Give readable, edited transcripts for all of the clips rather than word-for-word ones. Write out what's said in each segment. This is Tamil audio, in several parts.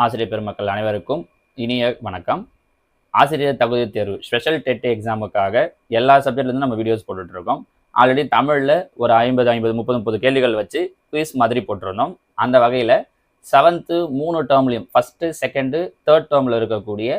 ஆசிரியர் பெருமக்கள் அனைவருக்கும் இனிய வணக்கம். ஆசிரியர் தகுதி தேர்வு ஸ்பெஷல் டெட் எக்ஸாமுக்காக எல்லா சப்ஜெக்ட்லேருந்து நம்ம வீடியோஸ் போட்டுட்ருக்கோம். ஆல்ரெடி தமிழில் ஒரு 50 கேள்விகள் வச்சு குயிஸ் மாதிரி போட்டிருந்தோம். அந்த வகையில் 7th 3 டேர்ம்லையும் ஃபஸ்ட்டு செகண்டு தேர்ட் டேர்மில் இருக்கக்கூடிய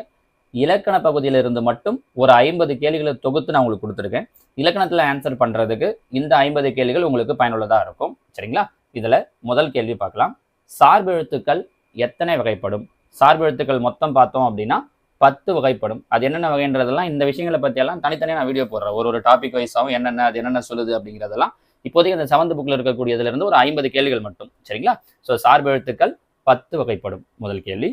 இலக்கண பகுதியில் இருந்து மட்டும் ஒரு 50 கேள்விகளை தொகுத்து நான் உங்களுக்கு கொடுத்துருக்கேன். இலக்கணத்தில் ஆன்சர் பண்ணுறதுக்கு இந்த 50 கேள்விகள் உங்களுக்கு பயனுள்ளதாக இருக்கும். சரிங்களா? இதில் முதல் கேள்வி பார்க்கலாம். சார்பெழுத்துக்கள் எத்தனை வகைப்படும்? சார்பெழுத்துக்கள் மொத்தம் பார்த்தோம் அப்படின்னா 10 வகைப்படும். அது என்னென்ன வகைன்றதெல்லாம் இந்த விஷயங்களை பற்றியெல்லாம் தனித்தனியாக நான் வீடியோ போடுறேன். ஒரு டாபிக் வைஸாகவும் அது என்னென்ன சொல்லுது அப்படிங்கிறதெல்லாம் இப்போதைக்கு அந்த 7th புக்கில் இருக்கக்கூடியதுலேருந்து ஒரு 50 கேள்விகள் மட்டும். சரிங்களா? ஸோ சார்பெழுத்துக்கள் 10 வகைப்படும். முதல் கேள்வி.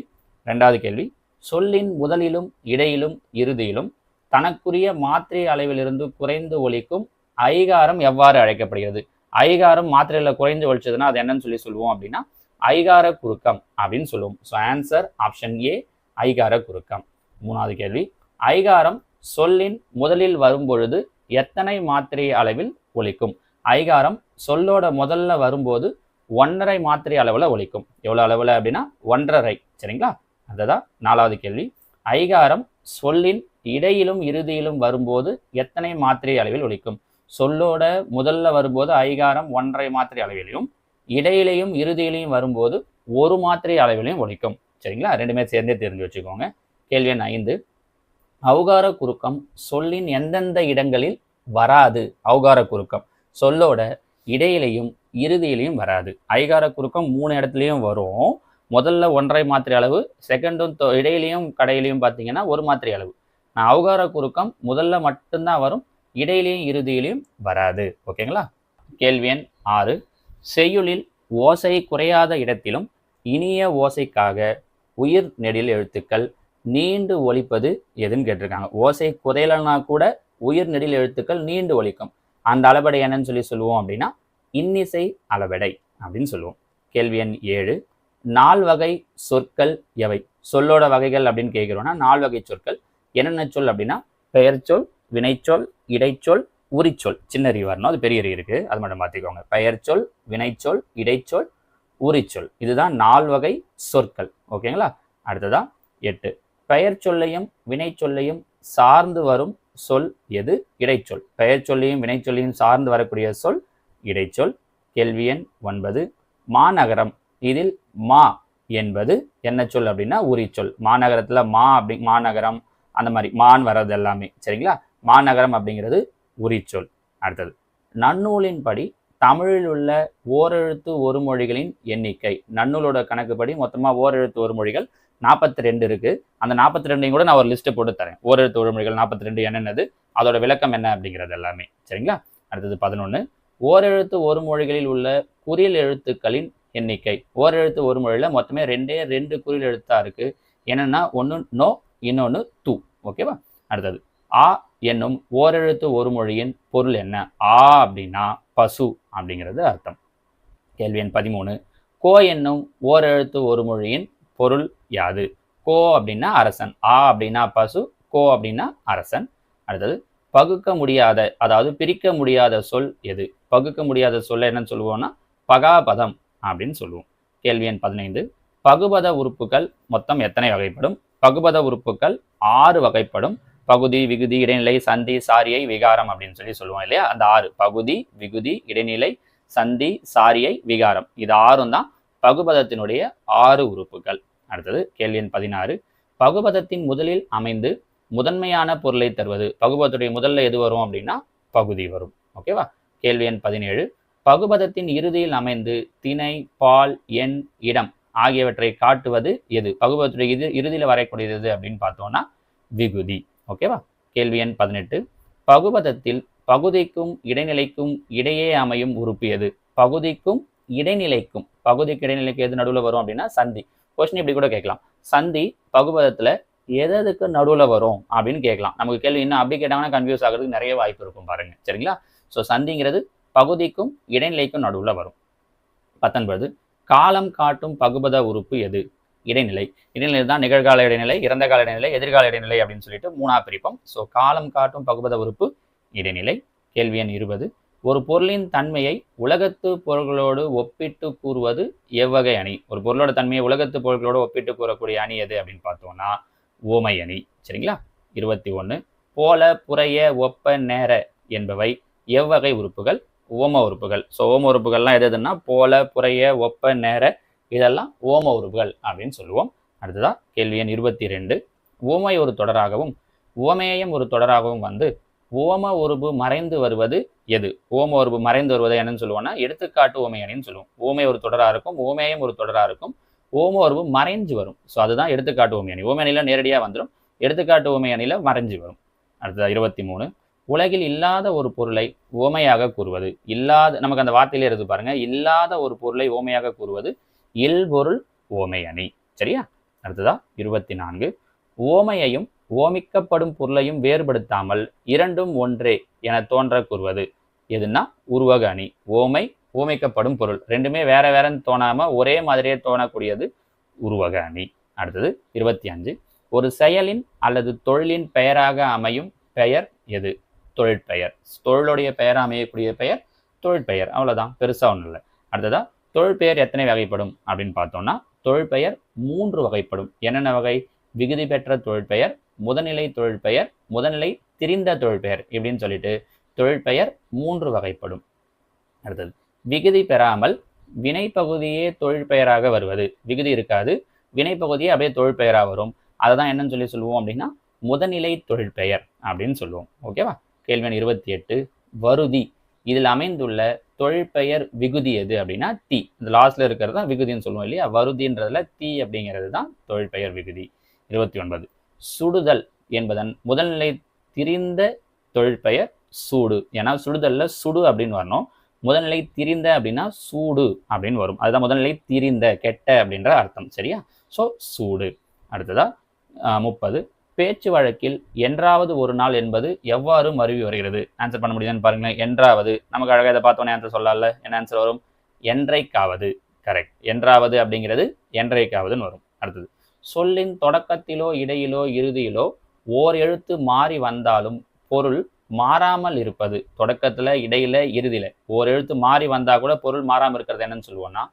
ரெண்டாவது கேள்வி. சொல்லின் முதலிலும் இடையிலும் இறுதியிலும் தனக்குரிய மாத்திரை அளவிலிருந்து குறைந்து ஒலிக்கும் ஐகாரம் எவ்வாறு அழைக்கப்படுகிறது? ஐகாரம் மாத்திரையில் குறைந்து ஒழிச்சதுன்னா அது என்னன்னு சொல்லுவோம் அப்படின்னா ஐகார குறுக்கம் அப்படின்னு சொல்லுவோம். ஸோ ஆன்சர் ஆப்ஷன் ஏ, ஐகார குறுக்கம். மூணாவது கேள்வி. ஐகாரம் சொல்லின் முதலில் வரும்பொழுது எத்தனை மாத்திரை அளவில் ஒலிக்கும்? ஐகாரம் சொல்லோட முதல்ல வரும்போது 1.5 மாத்திரை அளவில் ஒலிக்கும். எவ்வளோ அளவில் அப்படின்னா 1.5. சரிங்களா? அதுதான் நாலாவது கேள்வி. ஐகாரம் சொல்லின் இடையிலும் இறுதியிலும் வரும்போது எத்தனை மாத்திரை அளவில் ஒலிக்கும்? சொல்லோட முதல்ல வரும்போது ஐகாரம் 1.5 மாத்திரை அளவிலையும், இடையிலையும் இறுதியிலையும் வரும்போது 1 மாத்திரை அளவிலையும் ஒலிக்கும். சரிங்களா? ரெண்டுமே சேர்ந்தே தெரிஞ்சு வச்சுக்கோங்க. கேள்வி எண் 5. ஔகார குறுக்கம் சொல்லின் எந்தெந்த இடங்களில் வராது? ஔகார குறுக்கம் சொல்லோட இடையிலையும் இறுதியிலையும் வராது. ஐகார குறுக்கம் 3 இடத்துலையும் வரும். முதல்ல 1.5 மாத்திரை அளவு, செகண்டும் இடையிலையும் கடையிலையும் பார்த்தீங்கன்னா 1 மாத்திரை அளவு. நான் ஔகார குறுக்கம் முதல்ல மட்டும்தான் வரும், இடையிலையும் இறுதியிலையும் வராது. ஓகேங்களா? கேள்வி எண் 6. செய்யுளில் ஓசை குறையாத இடத்திலும் இனிய ஓசைக்காக உயிர் நெடில் எழுத்துக்கள் நீண்டு ஒலிப்பது எதுன்னு கேட்டிருக்காங்க. ஓசை குறையலன்னா கூட உயிர் நெடில் எழுத்துக்கள் நீண்டு ஒலிக்கும். அந்த அளபடை என்னன்னு சொல்லுவோம் அப்படின்னா இன்னிசை அளபடை அப்படின்னு சொல்லுவோம். கேள்வி எண் 7. 4 வகை சொற்கள் எவை? சொல்லோட வகைகள் அப்படின்னு கேட்கிறோம்னா 4 வகை சொற்கள் என்னென்ன சொல் அப்படின்னா பெயர்ச்சொல், வினைச்சொல், இடைச்சொல், உரிச்சொல். சின்ன ரீ வரணும், அது பெரிய ரீ இருக்கு, அது மட்டும் பார்த்துக்கோங்க. பெயர்ச்சொல், வினைச்சொல், இடைச்சொல், உரிச்சொல். இதுதான் 4 வகை சொற்கள். ஓகேங்களா? அடுத்ததா 8. பெயர் சொல்லையும் வினை சொல்லையும் சார்ந்து வரும் சொல் எது? இடைச்சொல். பெயர் சொல்லையும் வினை சொல்லையும் சார்ந்து வரக்கூடிய சொல் இடைச்சொல். கேள்வி எண் 9. மாநகரம். இதில் மா என்பது என்ன சொல் அப்படின்னா உரிச்சொல். மாநகரத்துல மாநகரம் அந்த மாதிரி மான் வர்றது எல்லாமே. சரிங்களா? மாநகரம் அப்படிங்கிறது உரிச்சொல். அடுத்தது நன்னூலின்படி தமிழில் உள்ள ஓரெழுத்து ஒரு மொழிகளின் எண்ணிக்கை. நன்னூலோட கணக்குப்படி மொத்தமாக ஓரெழுத்து ஒரு மொழிகள் 42 இருக்கு. அந்த 42 கூட நான் ஒரு லிஸ்ட்டு போட்டு தரேன். ஓரெழுத்து ஒரு மொழிகள் 42 என்னென்னது, அதோட விளக்கம் என்ன அப்படிங்கிறது எல்லாமே. சரிங்களா? அடுத்தது 11. ஓரெழுத்து ஒரு மொழிகளில் உள்ள குறில் எழுத்துக்களின் எண்ணிக்கை. ஓரெழுத்து ஒரு மொழியில் மொத்தமே 2 குறில் எழுத்தா இருக்கு. என்னன்னா ஒன்று நோ, இன்னொன்று தூ. ஓகேவா? அடுத்தது ஆ என்னும் ஓரெழுத்து ஒரு மொழியின் பொருள் என்ன? ஆ அப்படின்னா பசு அப்படிங்கிறது அர்த்தம். கேள்வி எண் 13. கோ என்னும் ஓரெழுத்து ஒரு மொழியின் பொருள் யாது? கோ அப்படின்னா அரசன், ஆ அப்படின்னா பசு, கோ அப்படின்னா அரசன். அடுத்தது பகுக்க முடியாத, அதாவது பிரிக்க முடியாத சொல் எது? பகுக்க முடியாத சொல்ல என்னன்னு சொல்லுவோம்னா பகாபதம் அப்படின்னு சொல்லுவோம். கேள்வி எண் 15. பகுபத உறுப்புகள் மொத்தம் எத்தனை வகைப்படும்? பகுபத உறுப்புகள் 6 வகைப்படும். பகுதி, விகுதி, இடைநிலை, சந்தி, சாரியை, விகாரம் அப்படின்னு சொல்லுவோம் இல்லையா? அந்த 6 பகுதி, விகுதி, இடைநிலை, சந்தி, சாரியை, விகாரம். இது 6 தான் பகுபதத்தினுடைய 6 உறுப்புகள். அடுத்தது கேள்வி எண் 16. பகுபதத்தின் முதலில் அமைந்து முதன்மையான பொருளை தருவது. பகுபதத்துடைய முதல்ல எது வரும் அப்படின்னா பகுதி வரும். ஓகேவா? கேள்வி எண் 17. பகுபதத்தின் இறுதியில் அமைந்து திணை, பால், எண், இடம் ஆகியவற்றை காட்டுவது எது? பகுபதத்துடைய இறுதியில் வரக்கூடியது அப்படின்னு பார்த்தோம்னா விகுதி. ஓகேவா? கேள்வி எண் 18. பகுபதத்தில் பகுதிக்கும் இடைநிலைக்கும் இடையே அமையும் உறுப்பு எது? பகுதிக்கும் இடைநிலைக்கும், பகுதிக்கு இடைநிலைக்கு எது நடுவில் வரும் அப்படின்னா சந்தி. கொஸ்டின் இப்படி கூட கேட்கலாம். சந்தி பகுபதத்துல எதுக்கு நடுவில் வரும் அப்படின்னு கேட்கலாம். நமக்கு கேள்வி இன்னும் அப்படி கேட்டாங்கன்னா கன்ஃபியூஸ் ஆகிறதுக்கு நிறைய வாய்ப்பு இருக்கும் பாருங்க. சரிங்களா? ஸோ சந்திங்கிறது பகுதிக்கும் இடைநிலைக்கும் நடுவில் வரும். 19. காலம் காட்டும் பகுபத உறுப்பு எது? இடைநிலை. இடைநிலை தான் நிகழ்கால இடைநிலை, இறந்த கால இடைநிலை, எதிர்கால இடைநிலை அப்படின்னு சொல்லிட்டு 3ஆ பிரிப்போம். ஸோ காலம் காட்டும் பகுபத உறுப்பு இடைநிலை. கேள்வி எண் 20. ஒரு பொருளின் தன்மையை உலகத்து பொருள்களோடு ஒப்பிட்டு கூறுவது எவ்வகை அணி? ஒரு பொருளோட தன்மையை உலகத்து பொருட்களோடு ஒப்பிட்டு கூறக்கூடிய அணி எது அப்படின்னு பார்த்தோம்னா ஓமை அணி. சரிங்களா? 21. போல, புறைய, ஒப்ப, நேர என்பவை எவ்வகை உறுப்புகள்? ஓம உறுப்புகள். ஸோ ஓம உறுப்புகள்லாம் எது எதுன்னா போல, புறைய, ஒப்ப, நேர இதெல்லாம் ஓம உறுப்புகள் அப்படின்னு சொல்லுவோம். அடுத்ததா கேள்வி எண் 22. ஓமை ஒரு தொடராகவும் ஓமேயம் ஒரு தொடராகவும் வந்து ஓம உருபு மறைந்து வருவது எது? ஓம உருபு மறைந்து வருவதை என்னன்னு சொல்லுவோம்னா எடுத்துக்காட்டு ஓமை அணின்னு சொல்லுவோம். ஓமை ஒரு தொடரா இருக்கும், ஓமேயம் ஒரு தொடரா இருக்கும், ஓம உருபு மறைஞ்சு வரும். ஸோ அதுதான் எடுத்துக்காட்டு ஓமை அணி. ஓமை அணியில நேரடியாக வந்துடும், எடுத்துக்காட்டு ஓமை அணியில மறைஞ்சு வரும். அடுத்தது 23. உலகில் இல்லாத ஒரு பொருளை ஓமையாக கூறுவது. இல்லாத, நமக்கு அந்த வார்த்தையிலே இருக்கு பாருங்க, இல்லாத ஒரு பொருளை ஓமையாக கூறுவது இல்பொருள் ஓமை அணி. சரியா? அடுத்ததா 24. ஓமையையும் ஓமிக்கப்படும் பொருளையும் வேறுபடுத்தாமல் இரண்டும் ஒன்றே என தோன்ற கூறுவது எதுன்னா உருவக அணி. ஓமை, ஓமைக்கப்படும் பொருள் ரெண்டுமே வேற வேறன்னு தோணாம ஒரே மாதிரியே தோணக்கூடியது உருவக அணி. அடுத்தது 25. ஒரு செயலின் அல்லது தொழிலின் பெயராக அமையும் பெயர் எது? தொழிற்பெயர். தொழிலுடைய பெயர் அமையக்கூடிய பெயர் தொழிற்பெயர். அவ்வளவுதான், பெருசா ஒன்றும் இல்லை. அடுத்ததா தொழிற்பெயர் எத்தனை வகைப்படும் அப்படின்னு பார்த்தோம்னா தொழிற்பெயர் 3 வகைப்படும். என்னென்ன வகை? விகுதி பெற்ற தொழிற்பெயர், முதல்நிலை தொழிற்பெயர், முதல்நிலை திரிந்த தொழிற்பெயர் இப்படின்னு சொல்லிட்டு தொழிற்பெயர் 3 வகைப்படும். அடுத்தது விகுதி பெறாமல் வினைப்பகுதியே தொழிற்பெயராக வருவது. விகுதி இருக்காது, வினைப்பகுதியே அப்படியே தொழிற்பெயராக வரும். அதை தான் என்னன்னு சொல்லி சொல்லுவோம் அப்படின்னா முதல்நிலை தொழிற்பெயர் அப்படின்னு சொல்லுவோம். ஓகேவா? கேள்வி 28. வருதி இதில் அமைந்துள்ள தொழிற்பெயர் விகுதி எது அப்படின்னா தி. இந்த லாஸ்ட்ல இருக்கிறது தான் விகுதின்னு சொல்லுவோம் இல்லையா? வருதின்றதுல தி அப்படிங்கிறது தான் தொழிற்பெயர் விகுதி. 29. சுடுதல் என்பதன் முதல்நிலை திரிந்த தொழிற்பெயர் சூடு. ஏன்னா சுடுதல்ல சுடு அப்படின்னு வரணும், முதல்நிலை திரிந்த அப்படின்னா சூடு அப்படின்னு வரும். அதுதான் முதல்நிலை திரிந்த, கெட்ட அப்படின்ற அர்த்தம். சரியா? ஸோ சூடு. அடுத்ததா 30. பேச்சு வழக்கில் என்றாவது ஒரு நாள் என்பது எவ்வாறு மருவி வருகிறது? ஆன்சர் பண்ண முடியுதுன்னு பாருங்களேன். என்றாவது, நமக்கு அழகாக இதை பார்த்தோன்னே ஆன்சர் சொல்லல. என்ன ஆன்சர் வரும்? என்றைக்காவது. கரெக்ட். என்றாவது அப்படிங்கிறது என்றைக்காவதுன்னு வரும். அடுத்தது சொல்லின் தொடக்கத்திலோ இடையிலோ இறுதியிலோ ஓர் எழுத்து மாறி வந்தாலும் பொருள் மாறாமல் இருப்பது. தொடக்கத்துல, இடையில, இறுதியில ஓர் எழுத்து மாறி வந்தா கூட பொருள் மாறாமல் இருக்கிறது என்னன்னு சொல்லுவோம்னா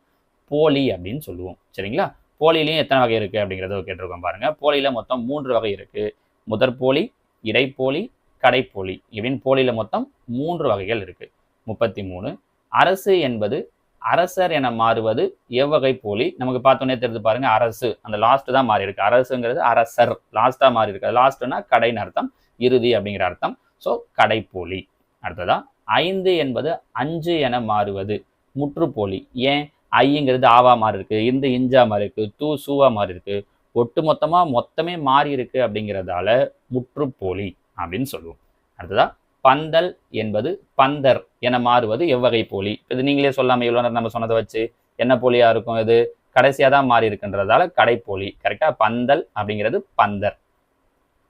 போலி அப்படின்னு சொல்லுவோம். சரிங்களா? போலிலையும் எத்தனை வகை இருக்கு அப்படிங்கிறத கேட்டிருக்கோம் பாருங்க. போலியில மொத்தம் 3 வகை இருக்கு. முதற்போலி, இடைப்போலி, கடைப்போலி இப்படின்னு போலியில மொத்தம் 3 வகைகள் இருக்கு. 33. அரசு என்பது அரசர் என மாறுவது எவ்வகை போலி? நமக்கு பார்த்தோன்னே தெரிஞ்சு பாருங்க, அரசு அந்த லாஸ்ட் தான் மாறி இருக்கு. அரசுங்கிறது அரசர் லாஸ்டா மாறி இருக்கு. லாஸ்ட்னா கடைன்னு அர்த்தம், இறுதி அப்படிங்கிற அர்த்தம். ஸோ கடைப்போலி. அடுத்ததா 5 என்பது அஞ்சு என மாறுவது முற்றுப்போலி. ஏன்? ஐங்கிறது ஆவா மாறி இருக்கு, இந்த இஞ்சா மாறி இருக்கு, தூ சூவா மாறி இருக்கு, ஒட்டு மொத்தமே மாறி இருக்கு அப்படிங்கிறதால முற்றுப்போலி அப்படின்னு சொல்லுவோம். அடுத்ததா பந்தல் என்பது பந்தர் என மாறுவது எவ்வகை போலி? இது நீங்களே சொல்லாம இவ்வளவு நேரம் நம்ம சொன்னதை வச்சு என்ன போலியா இருக்கும்? இது கடைசியா தான் மாறி இருக்குன்றதால கடைப்போலி. கரெக்டா? பந்தல் அப்படிங்கிறது பந்தர்.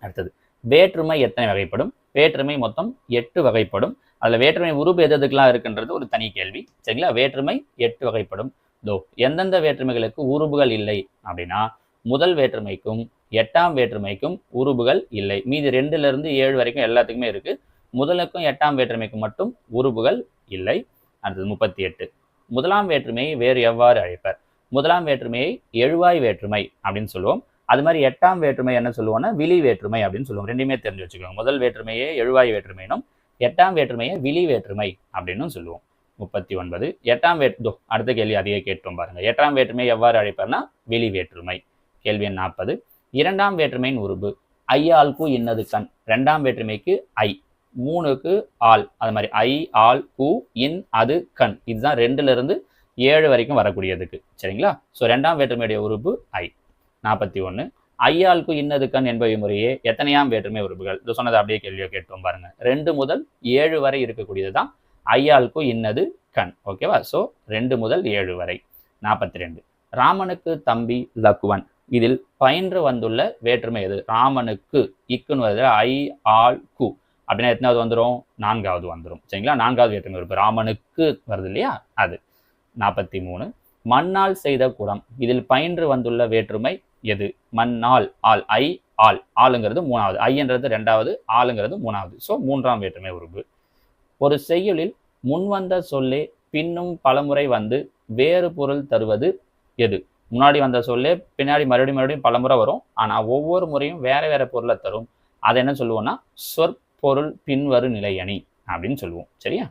அடுத்தது வேற்றுமை எத்தனை வகைப்படும்? வேற்றுமை மொத்தம் 8 வகைப்படும். அதுல வேற்றுமை உருபு எதுக்கெல்லாம் இருக்குன்றது ஒரு தனி கேள்வி. சரிங்களா? வேற்றுமை 8 வகைப்படும். எந்தெந்த வேற்றுமைகளுக்கு உருபுகள் இல்லை அப்படின்னா முதல் வேற்றுமைக்கும் 8ஆம் வேற்றுமைக்கும் உருபுகள் இல்லை. மீதி 2ல இருந்து 7 வரைக்கும் எல்லாத்துக்குமே இருக்கு. முதலுக்கும் 8ஆம் வேற்றுமைக்கும் மட்டும் உருபுகள் இல்லை. அடுத்தது 38. முதலாம் வேற்றுமையை வேறு எவ்வாறு அழைப்பர்? முதலாம் வேற்றுமையை எழுவாய் வேற்றுமை அப்படின்னு சொல்லுவோம். அது மாதிரி 8ஆம் வேற்றுமை என்ன சொல்லுவோம்னா விழி வேற்றுமை அப்படின்னு சொல்லுவோம். ரெண்டுமே தெரிஞ்சு வச்சுக்கோங்க. முதல் வேற்றுமையே எழுவாய் வேற்றுமைனும் 8ஆம் வேற்றுமையை விழி வேற்றுமை அப்படின்னு சொல்லுவோம். 39. 8ஆம் அடுத்த கேள்வி அதையே கேட்டோம் பாருங்க. 8ஆம் வேற்றுமை எவ்வாறு அழைப்பர்னா விழி வேற்றுமை. கேள்வி எண் 40. 2ஆம் வேற்றுமையின் உருபு ஐயால் இன்னது கண். 2ஆம் வேற்றுமைக்கு ஐ, 3க்கு ஆல், அது மாதிரி ஐ, ஆல், கு, இன், அது, கண். இதுதான் 2ல இருந்து 7 வரைக்கும் வரக்கூடியதுக்கு. சரிங்களா? ஸோ 2ஆம் வேற்றுமையுடைய உருபு ஐ. 41. ஐயாளுக்கு இன்னது கண் என்பவை முறையே எத்தனையாம் வேற்றுமை உறுப்புகள்? இது சொன்னது அப்படியே கேள்வியை கேட்டோம் பாருங்க. 2 முதல் 7 வரை இருக்கக்கூடியது தான் ஐயாளுக்கு இன்னது கண். ஓகேவா? ஸோ 2 முதல் 7 வரை. 42. ராமனுக்கு தம்பி லக்குவன் இதில் பயின்று வந்துள்ள வேற்றுமை எது? ராமனுக்கு இக்குன்னு வருது, ஐ, ஆல், கு அப்படின்னா எத்தனாவது வந்துடும்? 4வது வந்துடும். சரிங்களா? 4வது வேற்றுமை உறுப்பு ராமனுக்கு வருது இல்லையா? அது. 43. மண்ணால் செய்த குடம் இதில் பயின்று வந்துள்ள வேற்றுமை எது? மண்ணால், ஆல், ஐ, ஆல், ஆளுங்கிறது 3வது, ஐ என்றது 2வது, ஆளுங்கிறது 3வது. ஸோ 3ஆம் வேற்றுமை உறுப்பு. ஒரு செய்யுளில் முன் வந்த சொல்லே பின்னும் பலமுறை வந்து வேறு பொருள் தருவது எது? முன்னாடி வந்த சொல்லே பின்னாடி மறுபடியும் பலமுறை வரும். ஆனா ஒவ்வொரு முறையும் வேற வேற பொருளை தரும். அதை என்ன சொல்லுவோம்னா சொற்பொருள் பின்வரு நிலையணி அப்படின்னு சொல்லுவோம். சரியா?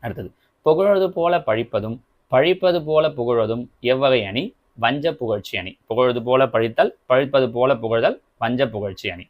அடுத்தது, புகழ்வது போல பழிப்பதும் பழிப்பது போல புகழ்வதும் எவ்வகை அணி? வஞ்ச புகழ்ச்சி அணி. புகழ்வது போல பழித்தல், பழிப்பது போல புகழ்தல் வஞ்ச புகழ்ச்சி அணி.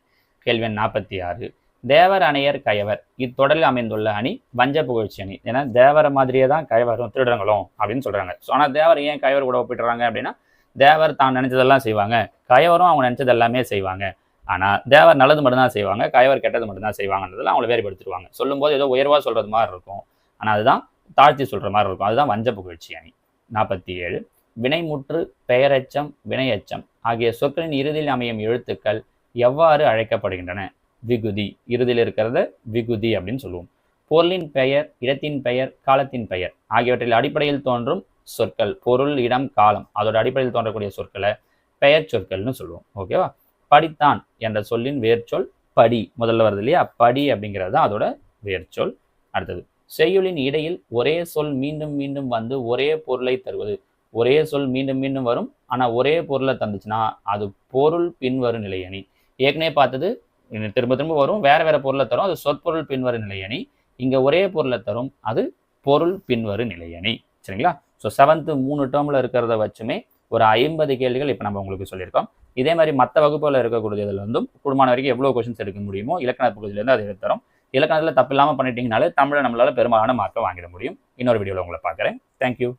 கேள்வி எண் 46. தேவர் அணையர் கயவர் இத்தொடரில் அமைந்துள்ள அணி வஞ்ச புகழ்ச்சி அணி. ஏன்னா தேவரை மாதிரியே தான் கயவரும் திருடங்களும் அப்படின்னு சொல்றாங்க. ஸோ ஆனால் தேவர் ஏன் கயவர் கூட ஒப்பிடுறாங்க அப்படின்னா, தேவர் தான் நினைச்சதெல்லாம் செய்வாங்க, கயவரும் அவங்க நினைச்சது எல்லாமே செய்வாங்க. ஆனால் தேவர் நல்லது மட்டும்தான் செய்வாங்க, கயவர் கெட்டது மட்டும்தான் செய்வாங்கன்றதுல அவங்களை வேறுபடுத்திடுவாங்க. சொல்லும்போது ஏதோ உயர்வா சொல்றது மாதிரி இருக்கும், ஆனால் அதுதான் தாழ்த்தி சொல்ற மாதிரி இருக்கும். அதுதான் வஞ்ச புகழ்ச்சி அணி. 47. வினைமுற்று, பெயரெச்சம், வினையச்சம் ஆகிய சொற்களின் இறுதியில் அமையும் எழுத்துக்கள் எவ்வாறு அழைக்கப்படுகின்றன? விகுதி. இறுதியில் இருக்கிறத விகுதி அப்படின்னு சொல்லுவோம். பொருளின் பெயர், இடத்தின் பெயர், காலத்தின் பெயர் ஆகியவற்றில் அடிப்படையில் தோன்றும் சொற்கள், பொருள், இடம், காலம் அதோட அடிப்படையில் தோன்றக்கூடிய சொற்களை பெயர் சொற்கள்னு சொல்லுவோம். ஓகேவா? படித்தான் என்ற சொல்லின் வேர்ச்சொல் படி. முதல்ல வருது இல்லையா, படி அப்படிங்கிறது தான் அதோட வேர்ச்சொல். அடுத்தது, செய்யுளின் இடையில் ஒரே சொல் மீண்டும் மீண்டும் வந்து ஒரே பொருளை தருவது. ஒரே சொல் மீண்டும் மீண்டும் வரும், ஆனா ஒரே பொருளை தந்துச்சுன்னா அது பொருள் பின்வரும் நிலையணி. ஏற்கனவே பார்த்தது திரும்ப திரும்ப வரும், வேற வேற பொருளை தரும், அது சொற்பொருள் பின்வரும் நிலையணி. இங்க ஒரே பொருளை தரும், அது பொருள் பின்வரும் நிலையணி. சரிங்களா? ஸோ 7th 3 டேர்ம்ல இருக்கிறத வச்சுமே ஒரு 50 கேள்விகள் இப்போ நம்ம உங்களுக்கு சொல்லியிருக்கோம். இதே மாதிரி மற்ற வகுப்புல இருக்கக்கூடியதுல இருந்தும் கூடுமான வரைக்கும் எவ்வளவு கொஸ்டின்ஸ் எடுக்க முடியுமோ இலக்கண பகுதியிலேருந்து அதை எடுத்து தரோம். இலக்கணத்தில் தப்பு இல்லாமல் பண்ணிட்டீங்கனாலே தமிழை நம்மளால பெரும்பாலான மார்க்கை வாங்கிட முடியும். இன்னொரு வீடியோவில் உங்களை பார்க்குறேன். தேங்க்யூ.